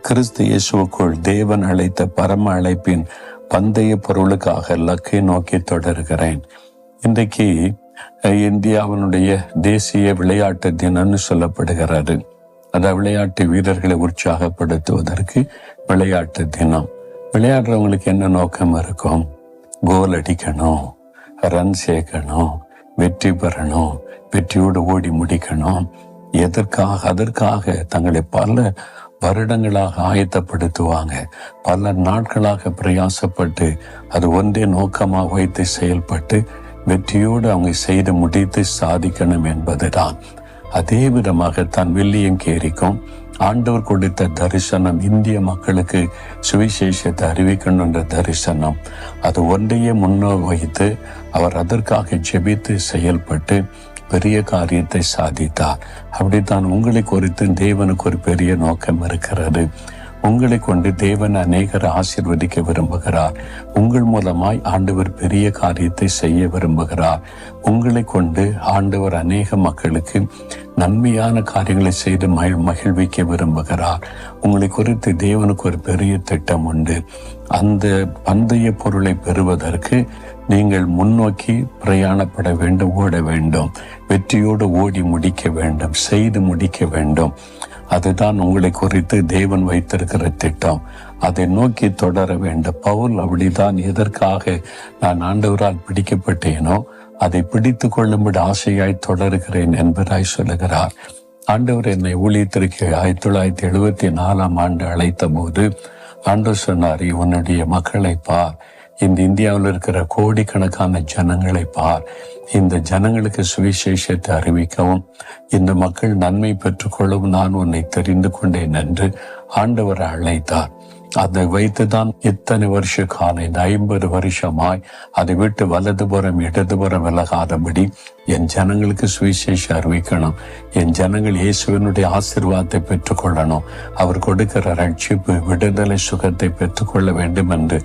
கிறிஸ்து இயேசுவுக்குள் தேவன் அழைத்த பரம அழைப்பின் பந்தய பொருளுக்காக லக்கை நோக்கி தொடர்கிறேன். இன்றைக்கு இந்தியாவினுடைய தேசிய விளையாட்டு தினம்னு சொல்லப்படுகிறது. அதாவது விளையாட்டு வீரர்களை உற்சாகப்படுத்துவதற்கு விளையாட்டு தினம். விளையாடுறவங்களுக்கு என்ன நோக்கம் இருக்கும்? கோல் அடிக்கணும், ரன் சேர்க்கணும், வெற்றி பெறணும், வெற்றியோடு ஓடி முடிக்கணும். அதற்காக தங்களை பல வருடங்களாக ஆயத்தப்படுத்துவாங்க. பல நாட்களாக பிரயாசப்பட்டு அது ஒன்றே நோக்கமாக வைத்து செயல்பட்டு வெற்றியோடு அவங்க செய்து முடித்து சாதிக்கணும் என்பதுதான். அதே விதமாக தான் வில்லியம் கேரிக்கும் ஆண்டவர் கொடுத்த தரிசனம் இந்திய மக்களுக்கு சுவிசேஷத்தை அறிவிக்கணும் என்ற தரிசனம். அது ஒன்றையே முன்னோக்கி வைத்து அவர் அதற்காக ஜெபித்து செயல்பட்டு பெரிய காரியத்தை சாதித்தார். அப்படித்தான் உங்களை குறித்து தேவனுக்கு ஒரு பெரிய நோக்கம் இருக்கிறது. உங்களை கொண்டு தேவன் அநேகரை ஆசீர்வதிக்க விரும்புகிறார். உங்கள் மூலமாய் ஆண்டவர் பெரிய காரியத்தை செய்ய விரும்புகிறார். உங்களை கொண்டு ஆண்டவர் அநேக மக்களுக்கு நன்மையான காரியங்களை செய்து மகிழ்விக்க விரும்புகிறார். உங்களை குறித்து தேவனுக்கு ஒரு பெரிய திட்டம் உண்டு. அந்த பந்தய பொருளை பெறுவதற்கு நீங்கள் முன்னோக்கி பிரயாணப்பட வேண்டும், ஓட வேண்டும், வெற்றியோடு ஓடி முடிக்க வேண்டும், செய்து முடிக்க வேண்டும். அதுதான் உங்களை குறித்து தேவன் வைத்திருக்கிற திட்டம். அதை நோக்கி தொடர வேண்டும். பவுல் அப்படிதான் எதற்காக நான் ஆண்டவரால் பிடிக்கப்பட்டேனோ அதை பிடித்து கொள்ளும்படி ஆசையாய் தொடர்கிறேன் என்பதாய் சொல்லுகிறார். ஆண்டவர் என்னை ஊழியத்திற்கு 1974 அழைத்த போது ஆண்டவர் சொன்னார், உன்னுடைய மக்களை பார், இந்த இந்தியாவில் இருக்கிற கோடிக்கணக்கான ஜனங்களை பார். இந்த ஜனங்களுக்கு சுவிசேஷத்தை அறிவிக்கவும் இந்த மக்கள் நன்மை பெற்றுக்கொள்ளவும் நான் உன்னை தெரிந்து கொண்டேன் என்று ஆண்டவர் அழைத்தார். அதை வைத்துதான் இத்தனை வருஷ காலம், இந்த 50 வருஷமாய் அதை விட்டு வலதுபுறம் இடதுபுறம் விலகாதபடி என் ஜனங்களுக்கு சுவிசேஷம் அறிவிக்கணும். என் ஜனங்கள் இயேசுவினுடைய ஆசீர்வாதத்தை பெற்றுக்கொள்ளணும். அவர் கொடுக்கிற ரட்சிப்பு, விடுதலை, சுகத்தை பெற்றுக்கொள்ள வேண்டும் என்று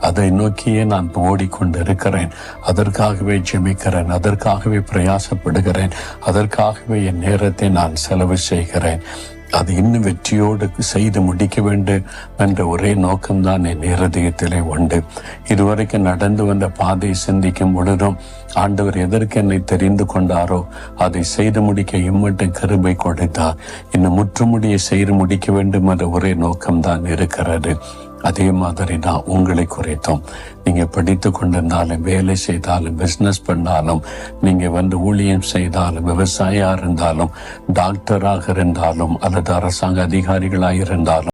அதை நோக்கியே நான் ஓடிக்கொண்டிருக்கிறேன். அதற்காகவே ஜெபிக்கிறேன், அதற்காகவே பிரயாசப்படுகிறேன், அதற்காகவே என் நேரத்தை நான் செலவு செய்கிறேன். அது இன்னும் வெற்றியோடு செய்து முடிக்க வேண்டும் என்ற ஒரே நோக்கம்தான் என் இருதயத்திலே உண்டு. இதுவரைக்கும் நடந்து வந்த பாதையை சிந்திக்கும் பொழுதும் ஆண்டவர் எதற்கு என்னை தெரிந்து கொண்டாரோ அதை செய்து முடிக்க இம்மட்டும் கிருபை கொடுத்தார். இன்னும் முற்றுமுடியை செய்து முடிக்க வேண்டும் என்ற ஒரே நோக்கம்தான் இருக்கிறது. அதே மாதிரி நான் உங்களை குறித்தோம். நீங்க படித்து கொண்டிருந்தாலும், வேலை செய்தாலும், பிசினஸ் பண்ணாலும், நீங்க ஊழியம் செய்தாலும், விவசாயியா இருந்தாலும், டாக்டராக இருந்தாலும், அல்லது அரசாங்க அதிகாரிகளாக இருந்தாலும்